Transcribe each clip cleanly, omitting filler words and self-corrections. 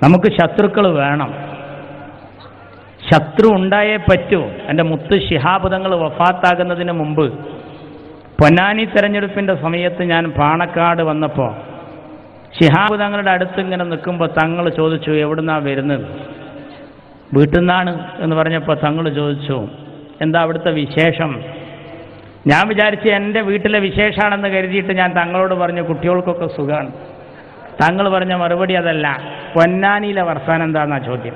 നമുക്ക് ശത്രുക്കൾ വേണം. ശത്രു ഉണ്ടായേ പറ്റൂ. എൻ്റെ മുത്ത് ശിഹാബ് തങ്ങൾ വഫാത്താകുന്നതിന് മുമ്പ് പൊന്നാനി തെരഞ്ഞെടുപ്പിൻ്റെ സമയത്ത് ഞാൻ പാണക്കാട് വന്നപ്പോൾ ശിഹാബ് തങ്ങളുടെ അടുത്ത് ഇങ്ങനെ നിൽക്കുമ്പോൾ തങ്ങൾ ചോദിച്ചു, എവിടുന്നാ വരുന്നത്? വീട്ടിൽ നിന്നാണ് എന്ന് പറഞ്ഞപ്പോൾ തങ്ങൾ ചോദിച്ചു, എന്താ അവിടുത്തെ വിശേഷം? ഞാൻ വിചാരിച്ച് എൻ്റെ വീട്ടിലെ വിശേഷമാണെന്ന് കരുതിയിട്ട് ഞാൻ തങ്ങളോട് പറഞ്ഞു, കുട്ടികൾക്കൊക്കെ സുഖമാണ്. തങ്ങൾ പറഞ്ഞ മറുപടി അതല്ല, പൊന്നാനിയിലെ വർത്താനം എന്താണെന്നാ ചോദ്യം.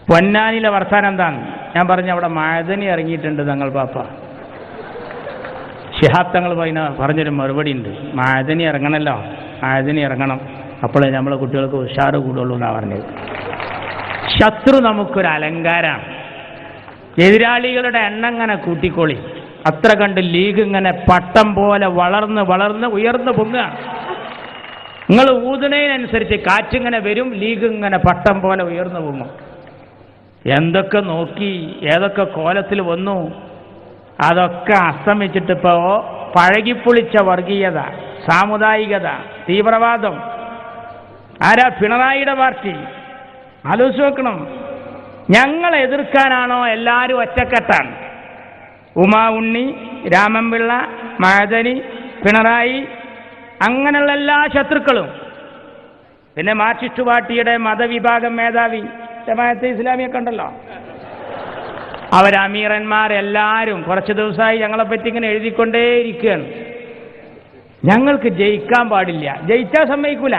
പൊന്നാനിയിലെ വർത്താനം എന്താണ്? ഞാൻ പറഞ്ഞു, അവിടെ മഅദനി ഇറങ്ങിയിട്ടുണ്ട് തങ്ങൾ പാപ്പ. ശിഹാബ് തങ്ങൾ പറഞ്ഞൊരു മറുപടി ഉണ്ട്, മഅദനി ഇറങ്ങണമല്ലോ, മഅദനി ഇറങ്ങണം, അപ്പോഴേ നമ്മളെ കുട്ടികൾക്ക് ഉഷാറ് കൂടുള്ളൂ എന്നാണ് പറഞ്ഞത്. ശത്രു നമുക്കൊരു അലങ്കാരമാണ്. എതിരാളികളുടെ എണ്ണം ഇങ്ങനെ കൂട്ടിക്കോളി, അത്ര കണ്ട് ലീഗ് ഇങ്ങനെ പട്ടം പോലെ വളർന്ന് വളർന്ന് ഉയർന്നു പൊങ്ങുക. നിങ്ങൾ ഊതുന്നതിനനുസരിച്ച് കാറ്റിങ്ങനെ വരും, ലീഗ് ഇങ്ങനെ പട്ടം പോലെ ഉയർന്നു പൊങ്ങും. എന്തൊക്കെ നോക്കി ഏതൊക്കെ കോലത്തിൽ വന്നു, അതൊക്കെ അസ്തമിച്ചിട്ടിപ്പോൾ പഴകിപ്പൊളിച്ച വർഗീയത, സാമുദായികത, തീവ്രവാദം. ആരാ? പിണറായിയുടെ പാർട്ടി. ആലോചിച്ച് നോക്കണം. ഞങ്ങളെ എതിർക്കാനാണോ എല്ലാവരും ഒറ്റക്കെട്ടാണ്? ഉമാ ഉണ്ണി, രാമൻപിള്ള, മഅദനി, പിണറായി, അങ്ങനെയുള്ള എല്ലാ ശത്രുക്കളും. പിന്നെ മാർക്സിസ്റ്റ് പാർട്ടിയുടെ മതവിഭാഗം മേധാവി ജമാഅത്തെ ഇസ്ലാമിയൊക്കെ ഉണ്ടല്ലോ, അവരമീറന്മാരെല്ലാവരും കുറച്ച് ദിവസമായി ഞങ്ങളെപ്പറ്റി ഇങ്ങനെ എഴുതിക്കൊണ്ടേയിരിക്കുകയാണ്. ഞങ്ങൾക്ക് ജയിക്കാൻ പാടില്ല, ജയിച്ചാൽ സമ്മതിക്കൂല.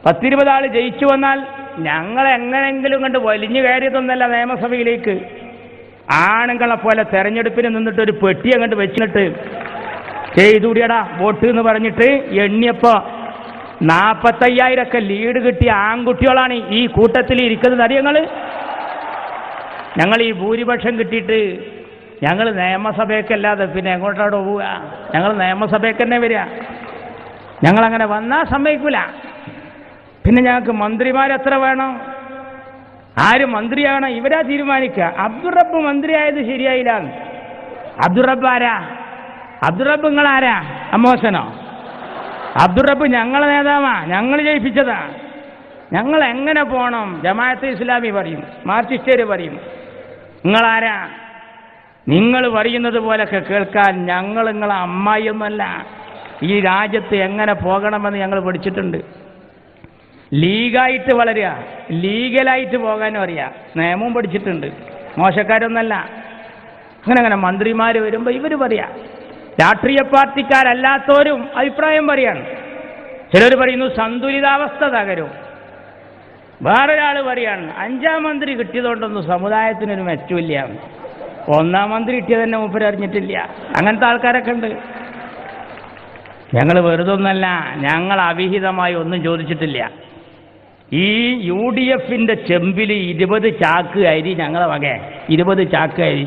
10-20 ആൾ ജയിച്ചു വന്നാൽ ഞങ്ങൾ എങ്ങനെയെങ്കിലും കണ്ട് വലിഞ്ഞു കയറിയതൊന്നല്ല നിയമസഭയിലേക്ക്. ആണുങ്ങളെ പോലെ തെരഞ്ഞെടുപ്പിന് നിന്നിട്ട് ഒരു പെട്ടി അങ്ങോട്ട് വെച്ചിട്ട് ചെയ്തുകൂടിയടാ വോട്ട് എന്ന് പറഞ്ഞിട്ട് എണ്ണിയപ്പോൾ 45,000 ലീഡ് കിട്ടിയ ആൺകുട്ടികളാണ് ഈ കൂട്ടത്തിൽ ഇരിക്കുന്നത്. അറിയങ്ങൾ ഞങ്ങൾ ഈ ഭൂരിപക്ഷം കിട്ടിയിട്ട് ഞങ്ങൾ നിയമസഭയ്ക്കല്ലാതെ പിന്നെ എങ്ങോട്ടോടെ പോവുക? ഞങ്ങൾ നിയമസഭയ്ക്ക് തന്നെ വരിക. ഞങ്ങളങ്ങനെ വന്നാൽ സമ്മതിക്കൂല. പിന്നെ ഞങ്ങൾക്ക് മന്ത്രിമാരെത്ര വേണം? ആര് മന്ത്രിയാവണം? ഇവരാ തീരുമാനിക്കുക. അബ്ദുറബ്ബ് മന്ത്രിയായത് ശരിയായില്ല. അബ്ദുറബ്ബ് ആരാ? അബ്ദുറബ്ബ് നിങ്ങളാരാ? അമ്മോശനോ? അബ്ദുറബ്ബ് ഞങ്ങളെ നേതാവാ, ഞങ്ങൾ ജയിപ്പിച്ചതാ. ഞങ്ങൾ എങ്ങനെ പോകണം? ജമാഅത്തെ ഇസ്ലാമി പറയും, മാർക്സിസ്റ്റുകാർ പറയും. നിങ്ങളാരാ? നിങ്ങൾ പറയുന്നത് പോലൊക്കെ കേൾക്കാൻ ഞങ്ങൾ നിങ്ങളെ അമ്മായിയൊന്നുമല്ല. ഈ രാജ്യത്ത് എങ്ങനെ പോകണമെന്ന് ഞങ്ങൾ പഠിച്ചിട്ടുണ്ട്. ലീഗായിട്ട് വളരുക, ലീഗലായിട്ട് പോകാനും അറിയാം, നിയമവും പഠിച്ചിട്ടുണ്ട്. മോശക്കാരൊന്നല്ല. അങ്ങനെ മന്ത്രിമാർ വരുമ്പോൾ ഇവർ പറയാം. രാഷ്ട്രീയ പാർട്ടിക്കാരല്ലാത്തവരും അഭിപ്രായം പറയാണ്. ചിലർ പറയുന്നു സന്തുലിതാവസ്ഥ തകരും. വേറൊരാൾ പറയാണ് 5ാം മന്ത്രി കിട്ടിയതുകൊണ്ടൊന്നും സമുദായത്തിനൊരു മെച്ചമില്ല. 1ാം മന്ത്രി കിട്ടിയത് തന്നെ മൂപ്പര് അറിഞ്ഞിട്ടില്ല. അങ്ങനത്തെ ആൾക്കാരൊക്കെ ഉണ്ട്. ഞങ്ങൾ വെറുതൊന്നല്ല, ഞങ്ങൾ അവിഹിതമായി ഒന്നും ചോദിച്ചിട്ടില്ല. ഈ UDFന്റെ ചെമ്പിൽ 20 ചാക്ക് അരി ഞങ്ങളെ വക, 20 ചാക്ക് അരി.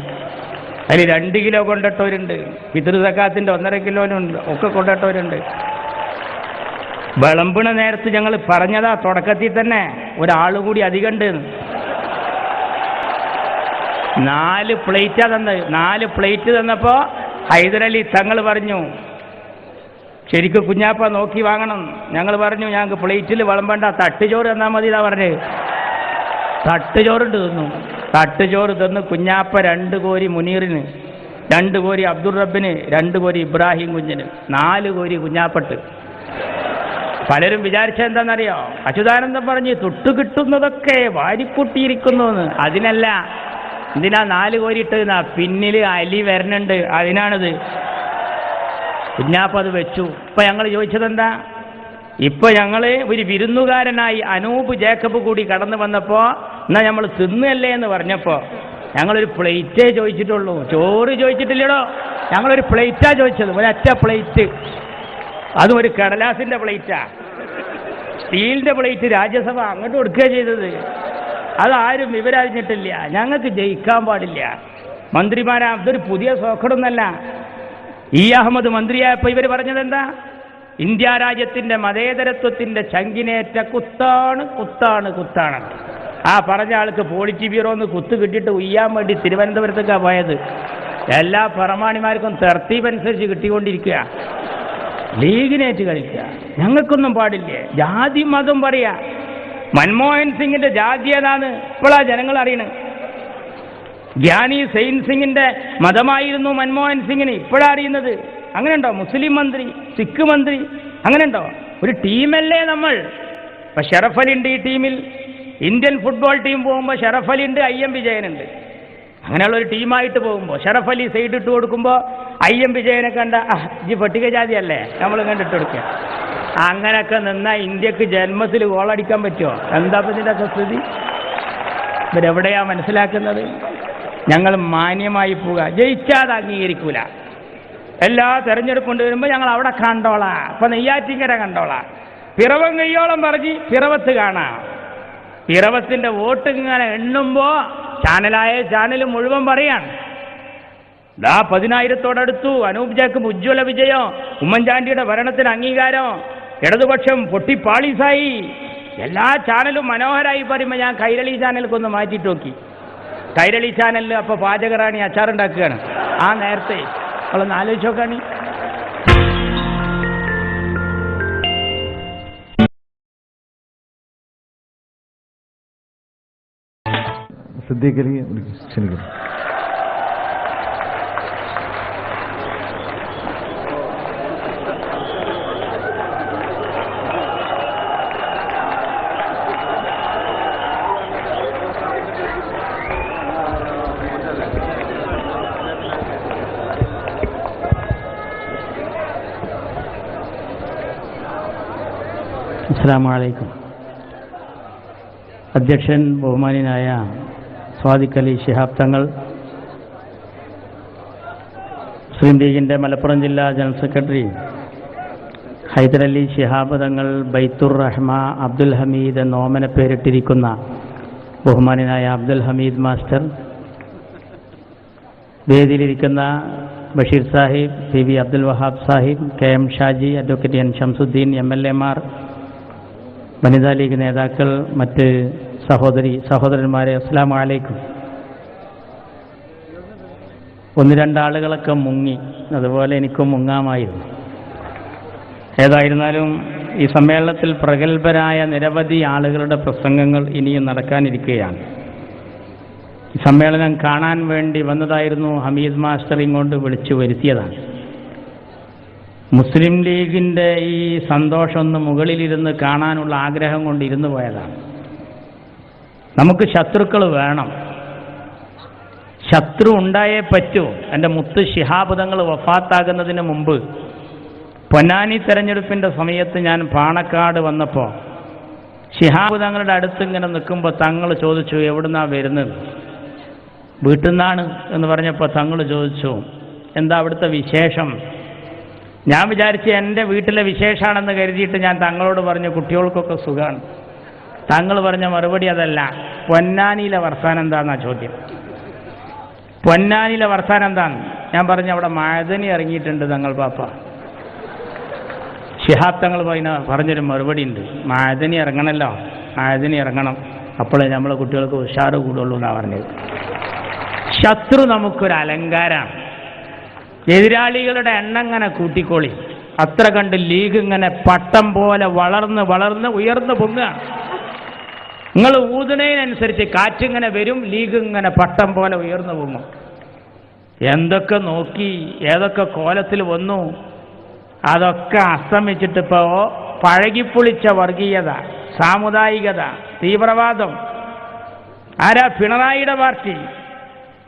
അതിൽ 2 കിലോ കൊണ്ടിട്ടവരുണ്ട്, പിതൃ സക്കാത്തിൻ്റെ 1.5 കിലോനുണ്ട്, ഒക്കെ കൊണ്ടിട്ടവരുണ്ട്. വിളമ്പണ നേരത്ത് ഞങ്ങൾ പറഞ്ഞതാ തുടക്കത്തിൽ തന്നെ, ഒരാൾ കൂടി അധികമുണ്ട്. 4 പ്ലേറ്റാ തന്നത്. 4 പ്ലേറ്റ് തന്നപ്പോൾ ഹൈദരലി തങ്ങൾ പറഞ്ഞു, ശരിക്കും കുഞ്ഞാപ്പ നോക്കി വാങ്ങണം. ഞങ്ങൾ പറഞ്ഞു, ഞങ്ങൾക്ക് പ്ലേറ്റിൽ വിളമ്പണ്ട, തട്ടുചോറ് തന്നാൽ മതി എന്നാ പറഞ്ഞത്. തട്ടുചോറുണ്ട് തിന്നു. തട്ടുചോറ് തന്ന് കുഞ്ഞാപ്പ 2 കോരി മുനീറിന്, 2 കോരി അബ്ദുൾ റബ്ബിന്, 2 കോരി ഇബ്രാഹിം കുഞ്ഞിന്, 4 കോരി കുഞ്ഞാപ്പട്ട്. പലരും വിചാരിച്ചത് എന്താണെന്നറിയോ? അച്യുതാനന്ദൻ പറഞ്ഞ് തൊട്ടു കിട്ടുന്നതൊക്കെ വാരിക്കൂട്ടിയിരിക്കുന്നു എന്ന്. അതിനല്ല. എന്തിനാ 4 കോരിയിട്ടെന്നാ? പിന്നിൽ അലി വരണുണ്ട്, അതിനാണിത്. കുഞ്ഞാപ്പ അത് വെച്ചു. ഇപ്പം ഞങ്ങൾ ചോദിച്ചതെന്താ? ഇപ്പം ഞങ്ങൾ ഒരു വിരുന്നുകാരനായി അനൂപ് ജേക്കബ് കൂടി കടന്നു വന്നപ്പോൾ എന്നാൽ നമ്മൾ തിന്നല്ലേ എന്ന് പറഞ്ഞപ്പോൾ ഞങ്ങളൊരു പ്ലേറ്റേ ചോദിച്ചിട്ടുള്ളൂ, ചോറ് ചോദിച്ചിട്ടില്ലടോ. ഞങ്ങളൊരു പ്ലേറ്റാ ചോദിച്ചത്, ഒരൊറ്റ പ്ലേറ്റ്. അതും ഒരു കടലാസിൻ്റെ പ്ലേറ്റാ, സ്റ്റീലിൻ്റെ പ്ലേറ്റ്. രാജ്യസഭ അങ്ങോട്ട് കൊടുക്കുക ചെയ്തത്. അതാരും വിവരറിഞ്ഞിട്ടില്ല. ഞങ്ങൾക്ക് ജയിക്കാൻ പാടില്ല. മന്ത്രിമാരാ, അതൊരു പുതിയ സോക്കടൊന്നല്ല. അഹമ്മദ് മന്ത്രിയായപ്പോൾ ഇവർ പറഞ്ഞത് എന്താ? ഇന്ത്യ രാജ്യത്തിൻ്റെ മതേതരത്വത്തിൻ്റെ ചങ്കിനേറ്റ കുത്താണ് കുത്താണ് കുത്താണ്. ആ പറഞ്ഞ ആൾക്ക് പോളിറ്റി ബ്യൂറോന്ന് കുത്ത് കിട്ടിയിട്ട് ഉയ്യാൻ വേണ്ടി തിരുവനന്തപുരത്തേക്കാണ് പോയത്. എല്ലാ പ്രമാണിമാർക്കും തർത്തീബനുസരിച്ച് കിട്ടിക്കൊണ്ടിരിക്കുക. ലീഗിനേറ്റ് കളിക്കുക. ഞങ്ങൾക്കൊന്നും പാടില്ലേ. ജാതി മതം പറയാ. മൻമോഹൻ സിംഗിന്റെ ജാതി ഏതാണ് ഇപ്പോഴാ ജനങ്ങൾ അറിയണത്. ഗ്യാനി സെയിൻ സിംഗിന്റെ മതമായിരുന്നു മൻമോഹൻ സിംഗിന് ഇപ്പോഴാ അറിയുന്നത്. അങ്ങനെയുണ്ടോ? മുസ്ലിം മന്ത്രി, സിഖ് മന്ത്രി, അങ്ങനെയുണ്ടോ? ഒരു ടീമല്ലേ നമ്മൾ. ഇപ്പൊ ഷറഫ് അലി ഉണ്ട് ഈ ടീമിൽ. ഇന്ത്യൻ ഫുട്ബോൾ ടീം പോകുമ്പോൾ ഷറഫ് അലി ഉണ്ട്, IM വിജയനുണ്ട്. അങ്ങനെയുള്ള ഒരു ടീമായിട്ട് പോകുമ്പോൾ ഷറഫ് അലി സൈഡ് ഇട്ട് കൊടുക്കുമ്പോൾ IM വിജയനെ കണ്ട ഈ പട്ടികജാതിയല്ലേ നമ്മൾ കണ്ടിട്ട് കൊടുക്കുക. അങ്ങനെയൊക്കെ നിന്നാൽ ഇന്ത്യക്ക് ജന്മത്തിൽ ഗോളടിക്കാൻ പറ്റുമോ? എന്താ ഇതിൻ്റെ സ്ഥിതി? ഇവരെവിടെയാ മനസ്സിലാക്കുന്നത്? ഞങ്ങൾ മാന്യമായി പോവുക. ജയിച്ചാൽ അംഗീകരിക്കൂല. എല്ലാ തെരഞ്ഞെടുപ്പ് കൊണ്ടുവരുമ്പോൾ ഞങ്ങൾ അവിടെ കണ്ടോളാം. ഇപ്പം നെയ്യാറ്റിങ്കര കണ്ടോളാം. പിറവം കയ്യോളം പറഞ്ഞ് പിറവത്ത് കാണാം. പിറവത്തിൻ്റെ വോട്ട് ഇങ്ങനെ എണ്ണുമ്പോൾ ചാനൽ മുഴുവൻ പറയാണ് 10,000-ഓടടുത്തു, അനൂപ് ജേക്കബ് ഉജ്ജ്വല വിജയം, ഉമ്മൻചാണ്ടിയുടെ ഭരണത്തിന് അംഗീകാരം, ഇടതുപക്ഷം പൊട്ടിപ്പാളീസായി. എല്ലാ ചാനലും മനോഹരമായി പറയുമ്പോൾ ഞാൻ കൈരളി ചാനലിക്കൊന്ന് മാറ്റിയിട്ട് നോക്കി. കൈരളി ചാനലിൽ അപ്പോൾ പാചകറാണി അച്ചാറുണ്ടാക്കുകയാണ്. ആ നേരത്തെ അവളൊന്ന് ആലോചിച്ച് നോക്കാണ്. സിദ്ദീഖലി ക്ഷണിക്കുന്നു. അസ്സലാമു അലൈക്കും. അധ്യക്ഷൻ ബഹുമാന്യനായ സ്വാദിഖ് അലി ശിഹാബ് തങ്ങൾ, മുസ്ലിം ലീഗിൻ്റെ മലപ്പുറം ജില്ലാ ജനറൽ സെക്രട്ടറി ഹൈദരലി ശിഹാബ് തങ്ങൾ, ബൈത്തുർ റഹ്മ അബ്ദുൽ ഹമീദ് എന്ന ഓമന പേരിട്ടിരിക്കുന്ന ബഹുമാന്യനായ അബ്ദുൽ ഹമീദ് മാസ്റ്റർ, വേദിയിലിരിക്കുന്ന Basheer Sahib, PV Abdul Wahab Sahib, KM Shaji, advocate N Shamsuddin, MLA മാർ, വനിതാ ലീഗ് നേതാക്കൾ, മറ്റ് സഹോദരന്മാരെ, അസ്സലാമു അലൈക്കും. 1-2 ആളുകളൊക്കെ മുങ്ങി, അതുപോലെ എനിക്കും മുങ്ങാമായിരുന്നു. ഏതായിരുന്നാലും ഈ സമ്മേളനത്തിൽ പ്രഗത്ഭരായ നിരവധി ആളുകളുടെ പ്രസംഗങ്ങൾ ഇനിയും നടക്കാനിരിക്കുകയാണ്. ഈ സമ്മേളനം കാണാൻ വേണ്ടി വന്നതായിരുന്നു. ഹമീദ് മാസ്റ്റർ ഇങ്ങോട്ട് വിളിച്ചു വരുത്തിയതാണ്. മുസ്ലിം ലീഗിൻ്റെ ഈ സന്തോഷം ഒന്ന് മുകളിലിരുന്ന് കാണാനുള്ള ആഗ്രഹം കൊണ്ട് ഇരുന്നു പോയതാണ്. നമുക്ക് ശത്രുക്കൾ വേണം, ശത്രു ഉണ്ടായേ പറ്റൂ. എൻ്റെ മുത്ത് ശിഹാബ് തങ്ങൾ വഫാത്താകുന്നതിന് മുമ്പ് പൊന്നാനി തെരഞ്ഞെടുപ്പിൻ്റെ സമയത്ത് ഞാൻ പാണക്കാട് വന്നപ്പോൾ ശിഹാബ് തങ്ങളുടെ അടുത്ത് ഇങ്ങനെ നിൽക്കുമ്പോൾ തങ്ങൾ ചോദിച്ചു, എവിടുന്നാ വരുന്നത്? വീട്ടിൽ നിന്നാണ് എന്ന് പറഞ്ഞപ്പോൾ തങ്ങൾ ചോദിച്ചു, എന്താ അവിടുത്തെ വിശേഷം? ഞാൻ വിചാരിച്ച് എൻ്റെ വീട്ടിലെ വിശേഷമാണെന്ന് കരുതിയിട്ട് ഞാൻ തങ്ങളോട് പറഞ്ഞു, കുട്ടികൾക്കൊക്കെ സുഖമാണ്. തങ്ങൾ പറഞ്ഞ മറുപടി അതല്ല, പൊന്നാനിയിലെ വർത്താനം എന്താണെന്നാ ചോദ്യം. പൊന്നാനിയിലെ വർത്താനം എന്താണ്? ഞാൻ പറഞ്ഞു, അവിടെ മഅദനി ഇറങ്ങിയിട്ടുണ്ട് തങ്ങൾ പാപ്പ. ശിഹാബ് തങ്ങൾ പറഞ്ഞൊരു മറുപടി ഉണ്ട്, മഅദനി ഇറങ്ങണമല്ലോ, മഅദനി ഇറങ്ങണം, അപ്പോഴേ നമ്മളെ കുട്ടികൾക്ക് ഉഷാറ് കൂടുള്ളൂ എന്നാണ് പറഞ്ഞത്. ശത്രു നമുക്കൊരു അലങ്കാരമാണ്. എതിരാളികളുടെ എണ്ണം ഇങ്ങനെ കൂട്ടിക്കോളി, അത്ര കണ്ട് ലീഗ് ഇങ്ങനെ പട്ടം പോലെ വളർന്ന് ഉയർന്നു പൊങ്ങുകയാണ്. നിങ്ങൾ ഊതുന്നതിനനുസരിച്ച് കാറ്റിങ്ങനെ വരും, ലീഗ് ഇങ്ങനെ പട്ടം പോലെ ഉയർന്നു പൊങ്ങും. എന്തൊക്കെ നോക്കി ഏതൊക്കെ കോലത്തിൽ വന്നു, അതൊക്കെ അസ്തമിച്ചിട്ടിപ്പോൾ പഴകിപ്പൊളിച്ച വർഗീയത, സാമുദായികത, തീവ്രവാദം. ആരാ? പിണറായിയുടെ പാർട്ടി.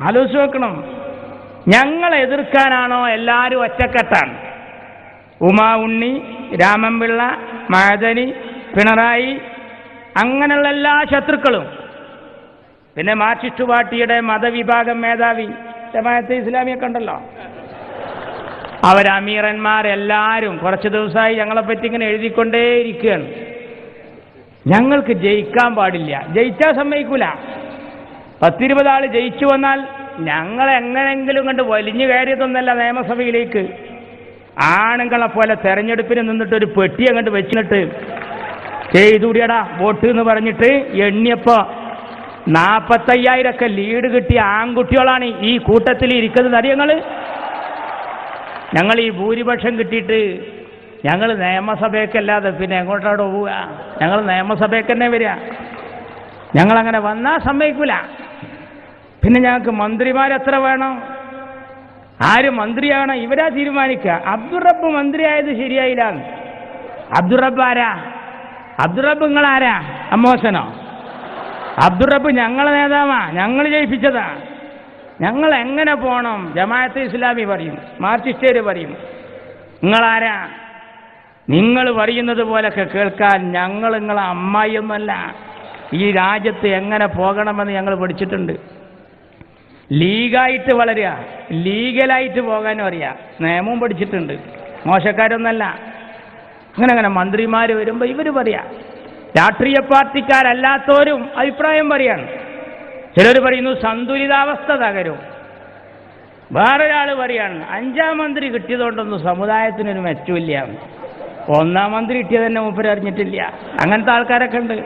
ആലോചിച്ച് നോക്കണം. ഞങ്ങളെ എതിർക്കാനാണോ എല്ലാവരും ഒറ്റക്കെട്ടാണ്? ഉമാ ഉണ്ണി, രാമൻപിള്ള, മഅദനി, പിണറായി, അങ്ങനെയുള്ള എല്ലാ ശത്രുക്കളും. പിന്നെ മാർക്സിസ്റ്റ് പാർട്ടിയുടെ മതവിഭാഗം മേധാവി ജമാഅത്തെ ഇസ്ലാമിയൊക്കെ ഉണ്ടല്ലോ, അവരമീറന്മാരെല്ലാവരും കുറച്ച് ദിവസമായി ഞങ്ങളെപ്പറ്റി ഇങ്ങനെ എഴുതിക്കൊണ്ടേയിരിക്കുകയാണ്. ഞങ്ങൾക്ക് ജയിക്കാൻ പാടില്ല, ജയിച്ചാൽ സമ്മതിക്കൂല. 10-20 ആൾ ജയിച്ചു വന്നാൽ ഞങ്ങളെങ്ങനെങ്കിലും കണ്ട് വലിഞ്ഞു കയറിയതൊന്നല്ല നിയമസഭയിലേക്ക്. ആണുങ്ങളെ പോലെ തെരഞ്ഞെടുപ്പിന് നിന്നിട്ട് ഒരു പെട്ടി അങ്ങോട്ട് വെച്ചിട്ട് ചെയ്തുകൂടിയടാ വോട്ട് എന്ന് പറഞ്ഞിട്ട് എണ്ണിയപ്പോൾ 45,000 ലീഡ് കിട്ടിയ ആൺകുട്ടികളാണ് ഈ കൂട്ടത്തിൽ ഇരിക്കുന്നത്. അറിയങ്ങൾ ഞങ്ങൾ ഈ ഭൂരിപക്ഷം കിട്ടിയിട്ട് ഞങ്ങൾ നിയമസഭയ്ക്കല്ലാതെ പിന്നെ എങ്ങോട്ടോട് പോവുക? ഞങ്ങൾ നിയമസഭയ്ക്ക് തന്നെ വരിക. ഞങ്ങളങ്ങനെ വന്നാൽ സമ്മതിക്കൂല. പിന്നെ ഞങ്ങൾക്ക് മന്ത്രിമാരെത്ര വേണം? ആര് മന്ത്രിയാണ്? ഇവരാ തീരുമാനിക്കുക. അബ്ദുറബ്ബ് മന്ത്രിയായത് ശരിയായില്ല. അബ്ദുറബ്ബ് ആരാ? അബ്ദുറബ്ബ് നിങ്ങളാരാ? അമ്മോസനോ? അബ്ദുറബ്ബ് ഞങ്ങളെ നേതാവാ, ഞങ്ങൾ ജയിപ്പിച്ചതാ. ഞങ്ങൾ എങ്ങനെ പോകണം? ജമാഅത്തെ ഇസ്ലാമി പറയും, മാർക്സിസ്റ്റുകാർ പറയും. നിങ്ങളാരാ? നിങ്ങൾ പറയുന്നത് പോലൊക്കെ കേൾക്കാൻ ഞങ്ങൾ നിങ്ങളെ അമ്മായിയൊന്നുമല്ല. ഈ രാജ്യത്ത് എങ്ങനെ പോകണമെന്ന് ഞങ്ങൾ പഠിച്ചിട്ടുണ്ട്. ലീഗായിട്ട് വളരുക, ലീഗലായിട്ട് പോകാനും അറിയാം, നിയമവും പഠിച്ചിട്ടുണ്ട്. മോശക്കാരൊന്നല്ല. അങ്ങനെ മന്ത്രിമാർ വരുമ്പോൾ ഇവർ പറയാം. രാഷ്ട്രീയ പാർട്ടിക്കാരല്ലാത്തവരും അഭിപ്രായം പറയാണ്. ചിലർ പറയുന്നു സന്തുലിതാവസ്ഥ തകരും. വേറൊരാൾ പറയാണ് 5ാം മന്ത്രി കിട്ടിയതുകൊണ്ടൊന്നും സമുദായത്തിനൊരു മെച്ചമില്ല. 1ാം മന്ത്രി കിട്ടിയത് തന്നെ മൂപ്പര് അറിഞ്ഞിട്ടില്ല. അങ്ങനത്തെ ആൾക്കാരൊക്കെ ഉണ്ട്.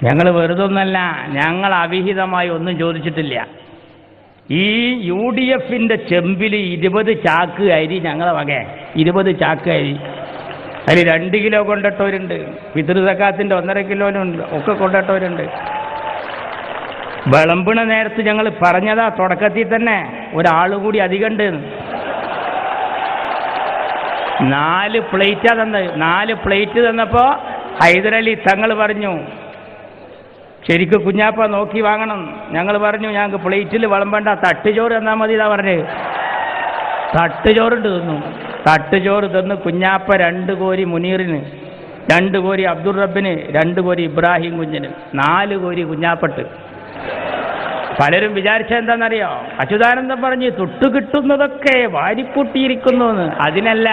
ഞങ്ങൾ വെറുതൊന്നല്ല, ഞങ്ങൾ അവിഹിതമായി ഒന്നും ചോദിച്ചിട്ടില്ല. ഈ UDFന്റെ ചെമ്പിൽ 20 ചാക്ക് അരി ഞങ്ങളെ വക, 20 ചാക്ക് അരി. അതിൽ 2 കിലോ കൊണ്ടിട്ടവരുണ്ട്, പിതൃ സക്കാത്തിൻ്റെ 1.5 കിലോനുണ്ട്, ഒക്കെ കൊണ്ടിട്ടവരുണ്ട്. വിളമ്പണ നേരത്ത് ഞങ്ങൾ പറഞ്ഞതാ തുടക്കത്തിൽ തന്നെ, ഒരാൾ കൂടി അധികമുണ്ട്. 4 പ്ലേറ്റാ തന്നത്. 4 പ്ലേറ്റ് തന്നപ്പോൾ ഹൈദരലി തങ്ങൾ പറഞ്ഞു, ശരിക്കും കുഞ്ഞാപ്പ നോക്കി വാങ്ങണം. ഞങ്ങൾ പറഞ്ഞു ഞങ്ങൾക്ക് പ്ലേറ്റിൽ വിളമ്പണ്ട, തട്ടുചോറ് തന്നാൽ മതി. ഇതാ പറഞ്ഞ് തട്ടുചോറുണ്ട് തിന്നു. തട്ടുചോറ് തന്ന് കുഞ്ഞാപ്പ 2 കോരി മുനീറിന്, 2 കോരി അബ്ദുൾ റബ്ബിന്, 2 കോരി ഇബ്രാഹിം കുഞ്ഞിന്, 4 കോരി കുഞ്ഞാപ്പട്ട്. പലരും വിചാരിച്ച എന്താണെന്നറിയോ? അച്യുതാനന്ദൻ പറഞ്ഞ് തൊട്ടു കിട്ടുന്നതൊക്കെ വാരിക്കൂട്ടിയിരിക്കുന്നു എന്ന്. അതിനല്ല.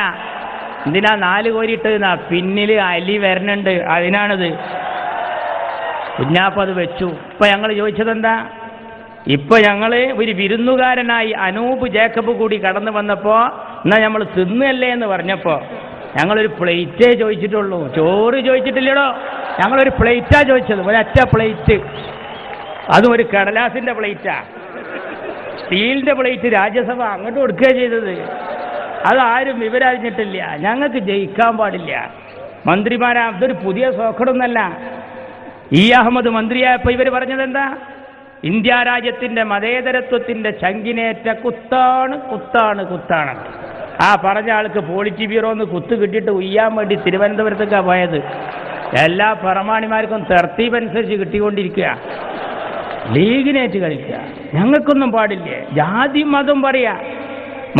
എന്തിനാ 4 കോരിയിട്ടതെന്നാ? പിന്നിൽ അലി വരണുണ്ട്, അതിനാണിത്. കുഞ്ഞാപ്പ അത് വെച്ചു. ഇപ്പം ഞങ്ങൾ ചോദിച്ചതെന്താ? ഇപ്പം ഞങ്ങൾ ഒരു വിരുന്നുകാരനായി അനൂപ് ജേക്കബ് കൂടി കടന്നു വന്നപ്പോൾ എന്നാൽ നമ്മൾ തിന്നല്ലേ എന്ന് പറഞ്ഞപ്പോൾ ഞങ്ങളൊരു പ്ലേറ്റേ ചോദിച്ചിട്ടുള്ളൂ, ചോറ് ചോദിച്ചിട്ടില്ലടോ. ഞങ്ങളൊരു പ്ലേറ്റാ ചോദിച്ചത്, ഒരൊറ്റ പ്ലേറ്റ്. അതും ഒരു കടലാസിൻ്റെ പ്ലേറ്റാ, സ്റ്റീലിൻ്റെ പ്ലേറ്റ്. രാജ്യസഭ അങ്ങോട്ട് കൊടുക്കുകയാണ് ചെയ്തത്. അതാരും വിവരറിഞ്ഞിട്ടില്ല. ഞങ്ങൾക്ക് ജയിക്കാൻ പാടില്ല. മന്ത്രിമാരാ, അതൊരു പുതിയ സോക്കടൊന്നല്ല. അഹമ്മദ് മന്ത്രിയായപ്പോൾ ഇവർ പറഞ്ഞത് എന്താ? ഇന്ത്യ രാജ്യത്തിൻ്റെ മതേതരത്വത്തിൻ്റെ ചങ്കിനേറ്റ കുത്താണ് കുത്താണ് കുത്താണ്. ആ പറഞ്ഞ ആൾക്ക് പോളിറ്റി ബ്യൂറോന്ന് കുത്ത് കിട്ടിയിട്ട് ഉയ്യാൻ വേണ്ടി തിരുവനന്തപുരത്തേക്കാണ് പോയത്. എല്ലാ പ്രമാണിമാർക്കും തർത്തീബനുസരിച്ച് കിട്ടിക്കൊണ്ടിരിക്കുക. ലീഗിനേറ്റ് കളിക്കുക. ഞങ്ങൾക്കൊന്നും പാടില്ലേ. ജാതി മതം പറയാ.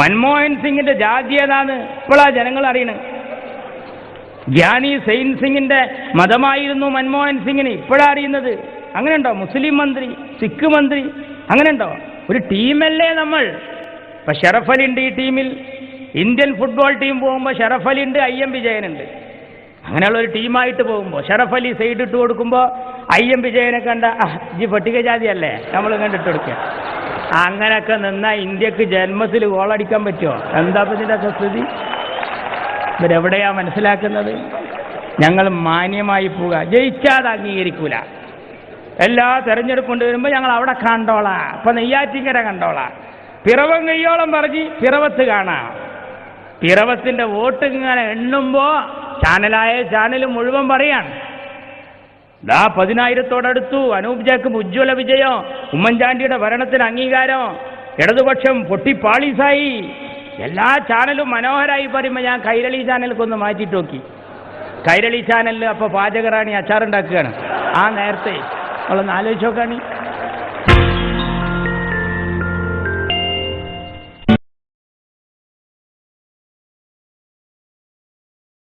മൻമോഹൻ സിംഗിന്റെ ജാതി ഏതാണ് ഇപ്പോഴാണ് ജനങ്ങൾ അറിയണത്. ഗ്യാനി സെയിൻ സിംഗിന്റെ മതമായിരുന്നു മൻമോഹൻ സിംഗിന്, ഇപ്പോഴാണ് അറിയുന്നത്. അങ്ങനെ ഉണ്ടോ? മുസ്ലിം മന്ത്രി, സിഖ് മന്ത്രി, അങ്ങനെ ഉണ്ടോ? ഒരു ടീമല്ലേ നമ്മൾ. ഇപ്പം ഷറഫ് അലി ഉണ്ട് ഈ ടീമിൽ. ഇന്ത്യൻ ഫുട്ബോൾ ടീം പോകുമ്പോൾ ഷറഫ് അലി ഉണ്ട്, IM വിജയനുണ്ട്. അങ്ങനെയുള്ളൊരു ടീമായിട്ട് പോകുമ്പോൾ ഷറഫ് അലി സൈഡ് ഇട്ട് കൊടുക്കുമ്പോൾ IM വിജയനെ കണ്ട ഈ പട്ടികജാതിയല്ലേ നമ്മൾ കണ്ടിട്ട് കൊടുക്കുക. അങ്ങനെയൊക്കെ നിന്നാൽ ഇന്ത്യക്ക് ജന്മത്തിൽ ഗോളടിക്കാൻ പറ്റുമോ? എന്താ ഇതിൻ്റെ സ്ഥിതി? ഇവരെവിടെയാ മനസ്സിലാക്കുന്നത്? ഞങ്ങൾ മാന്യമായി പോവുക. ജയിച്ചാൽ അംഗീകരിക്കൂല. എല്ലാ തെരഞ്ഞെടുപ്പ് കൊണ്ടുവരുമ്പോൾ ഞങ്ങൾ അവിടെ കണ്ടോളാം. ഇപ്പം നെയ്യാറ്റിങ്കര കണ്ടോളാം. പിറവം കയ്യോളം പറഞ്ഞ് പിറവത്ത് കാണാം. പിറവത്തിൻ്റെ വോട്ട് ഇങ്ങനെ എണ്ണുമ്പോൾ ചാനലായ ചാനൽ മുഴുവൻ പറയാണ് 10,000-ഓടടുത്തു. അനൂപ് ജേക്കബ് ഉജ്ജ്വല വിജയം, ഉമ്മൻചാണ്ടിയുടെ ഭരണത്തിന് അംഗീകാരം, ഇടതുപക്ഷം പൊട്ടിപ്പാളീസായി. എല്ലാ ചാനലും മനോഹരമായി പറയുമ്പോൾ ഞാൻ കൈരളി ചാനലിക്കൊന്ന് മാറ്റിയിട്ട് നോക്കി. കൈരളി ചാനലിൽ അപ്പോൾ പാചകറാണി അച്ചാറുണ്ടാക്കുകയാണ്. ആ നേരത്തെ നമ്മളൊന്ന് ആലോചിച്ച് നോക്കാണ്.